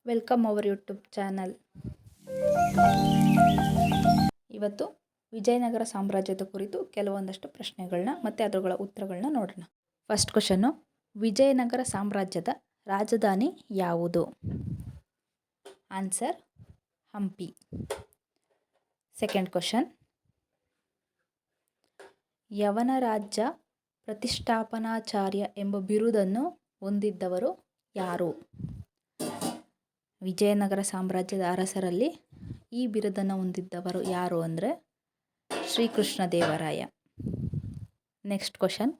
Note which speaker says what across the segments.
Speaker 1: Welcome our YouTube channel. ಇವತ್ತು ವಿಜಯನಗರ ಸಾಮ್ರಾಜ್ಯದ ಕುರಿತು ಕೆಲವೊಂದಷ್ಟು ಪ್ರಶ್ನೆಗಳನ್ನ ಮತ್ತು ಅದರ ಉತ್ತರಗಳನ್ನ ನೋಡೋಣ. ಫಸ್ಟ್ ಕ್ವಶನ್ನು, ವಿಜಯನಗರ ಸಾಮ್ರಾಜ್ಯದ ರಾಜಧಾನಿ ಯಾವುದು? ಆನ್ಸರ್ ಹಂಪಿ. ಸೆಕೆಂಡ್ ಕ್ವಶನ್, ಯವನ ರಾಜ್ಯ ಪ್ರತಿಷ್ಠಾಪನಾಚಾರ್ಯ ಎಂಬ ಬಿರುದನ್ನು ಹೊಂದಿದ್ದವರು ಯಾರು? ವಿಜಯನಗರ ಸಾಮ್ರಾಜ್ಯದ ಅರಸರಲ್ಲಿ ಈ ಬಿರುದನ್ನು ಹೊಂದಿದ್ದವರು ಯಾರು ಅಂದರೆ ಶ್ರೀಕೃಷ್ಣದೇವರಾಯ. ನೆಕ್ಸ್ಟ್ ಕ್ವಶನ್,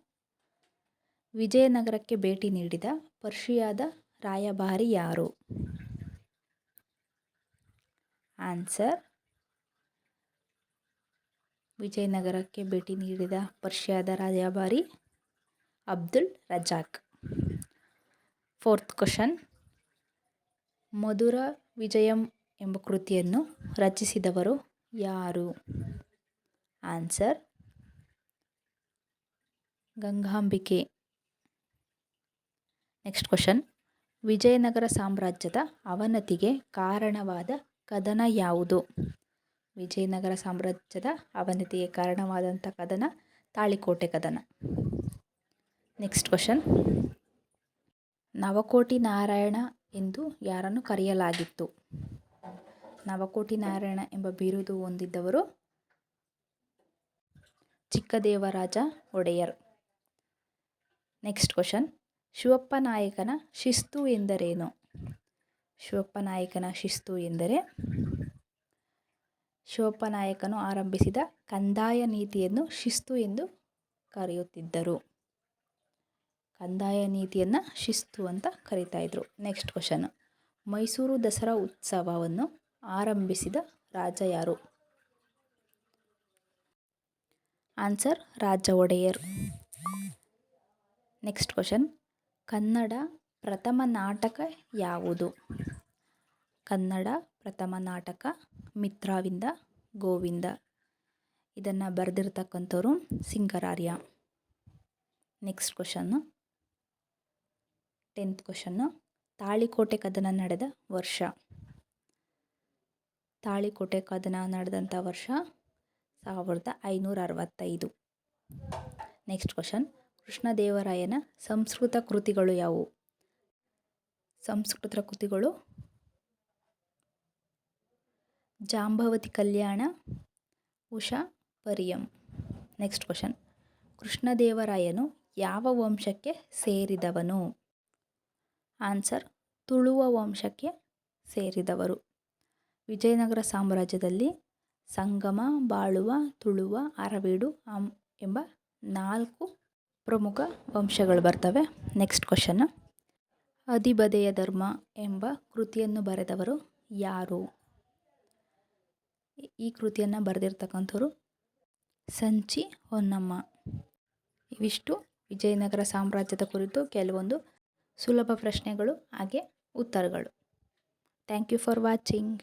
Speaker 1: ವಿಜಯನಗರಕ್ಕೆ ಭೇಟಿ ನೀಡಿದ ಪರ್ಷಿಯಾದ ರಾಯಭಾರಿ ಯಾರು? ಆನ್ಸರ್, ವಿಜಯನಗರಕ್ಕೆ ಭೇಟಿ ನೀಡಿದ ಪರ್ಷಿಯಾದ ರಾಯಭಾರಿ ಅಬ್ದುಲ್ ರಜಾಕ್. ಫೋರ್ತ್ ಕ್ವಶನ್, ಮಧುರ ವಿಜಯಂ ಎಂಬ ಕೃತಿಯನ್ನು ರಚಿಸಿದವರು ಯಾರು? Answer, Gangambike. Next question, Vijayanagara ಸಾಮ್ರಾಜ್ಯದ ಅವನತಿಗೆ ಕಾರಣವಾದ ಕದನ ಯಾವುದು? ವಿಜಯನಗರ ಸಾಮ್ರಾಜ್ಯದ ಅವನತಿಗೆ ಕಾರಣವಾದಂಥ ಕದನ ತಾಳಿಕೋಟೆ ಕದನ. ನೆಕ್ಸ್ಟ್ ಕ್ವಶನ್, ನವಕೋಟಿ ನಾರಾಯಣ ಎಂದು ಯಾರನ್ನು ಕರೆಯಲಾಗಿತ್ತು? ನವಕೋಟಿ ನಾರಾಯಣ ಎಂಬ ಬಿರುದು ಹೊಂದಿದ್ದವರು ಚಿಕ್ಕದೇವರಾಜ ಒಡೆಯರ್. ನೆಕ್ಸ್ಟ್ ಕ್ವಶನ್, ಶಿವಪ್ಪ ನಾಯಕನ ಶಿಸ್ತು ಎಂದರೇನು? ಶಿವಪ್ಪ ನಾಯಕನ ಶಿಸ್ತು ಎಂದರೆ ಶಿವಪ್ಪ ನಾಯಕನು ಆರಂಭಿಸಿದ ಕಂದಾಯ ನೀತಿಯನ್ನು ಶಿಸ್ತು ಎಂದು ಕರೆಯುತ್ತಿದ್ದರು. ಕಂದಾಯ ನೀತಿಯನ್ನು ಶಿಸ್ತು ಅಂತ ಕರೀತಾ ಇದ್ರು. ನೆಕ್ಸ್ಟ್ ಕ್ವಶನ್, ಮೈಸೂರು ದಸರಾ ಉತ್ಸವವನ್ನು ಆರಂಭಿಸಿದ ರಾಜ ಯಾರು? Answer, Raja Wodeyar. Next question, Kannada ಪ್ರಥಮ ನಾಟಕ ಯಾವುದು? ಕನ್ನಡ ಪ್ರಥಮ ನಾಟಕ ಮಿತ್ರವಿಂದ ಗೋವಿಂದ. ಇದನ್ನು ಬರೆದಿರ್ತಕ್ಕಂಥವ್ರು Singararya. Next question, 10th question, Talikote ಕದನ ನಡೆದ ವರ್ಷ? ತಾಳಿಕೋಟೆ ಕದನ ನಡೆದಂಥ ವರ್ಷ 1565. ನೆಕ್ಸ್ಟ್ ಕ್ವಶನ್, ಕೃಷ್ಣದೇವರಾಯನ ಸಂಸ್ಕೃತ ಕೃತಿಗಳು ಯಾವುವು? ಸಂಸ್ಕೃತ ಕೃತಿಗಳು ಜಾಂಬವತಿ ಕಲ್ಯಾಣ, ಉಷಾ ಪರಿಯಂ. ನೆಕ್ಸ್ಟ್ ಕ್ವಶನ್, ಕೃಷ್ಣದೇವರಾಯನು ಯಾವ ವಂಶಕ್ಕೆ ಸೇರಿದವನು? ಆನ್ಸರ್, ತುಳುವ ವಂಶಕ್ಕೆ ಸೇರಿದವರು. ವಿಜಯನಗರ ಸಾಮ್ರಾಜ್ಯದಲ್ಲಿ ಸಂಗಮ, ಬಾಳುವ, ತುಳುವ, ಅರವೀಡು ಎಂಬ 4 ಪ್ರಮುಖ ವಂಶಗಳು ಬರ್ತವೆ. ನೆಕ್ಸ್ಟ್ ಕ್ವಶನ್, ಅದಿಬದೆಯ ಧರ್ಮ ಎಂಬ ಕೃತಿಯನ್ನು ಬರೆದವರು ಯಾರು? ಈ ಕೃತಿಯನ್ನು ಬರೆದಿರ್ತಕ್ಕಂಥವ್ರು ಸಂಚಿ ಹೊನ್ನಮ್ಮ. ಇವಿಷ್ಟು ವಿಜಯನಗರ ಸಾಮ್ರಾಜ್ಯದ ಕುರಿತು ಕೆಲವೊಂದು ಸುಲಭ ಪ್ರಶ್ನೆಗಳು ಹಾಗೆ ಉತ್ತರಗಳು. Thank you for watching.